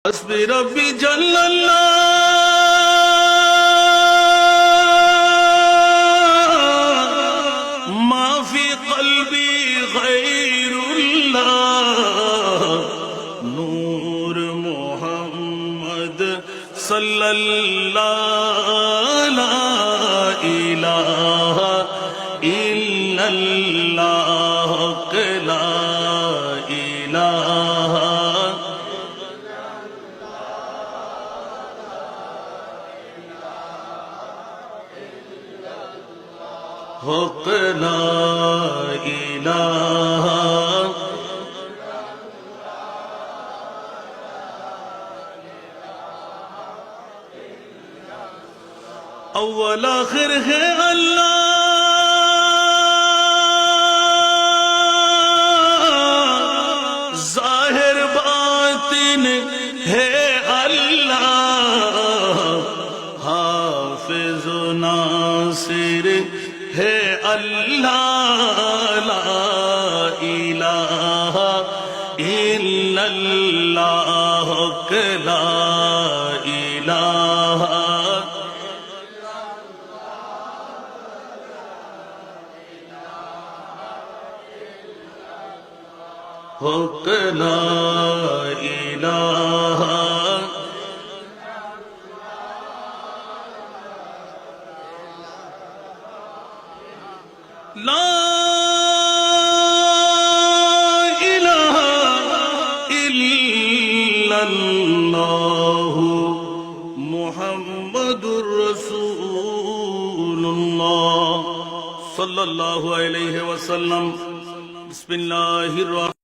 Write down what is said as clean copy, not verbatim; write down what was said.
حسبي ربي جل الله ما في قلبي غير الله نور محمد صلى الله لا إله إلا الله لا إله حق لا الہ اول آخر ہے اللہ ظاہر باطن ہے اللہ حافظ و ناصر ہے اللہ لا الہ الا اللہ لا الہ حق لا الہ لا الہ الا اللہ محمد رسول اللہ صلی اللہ علیہ وسلم بسم اللہ الرحمن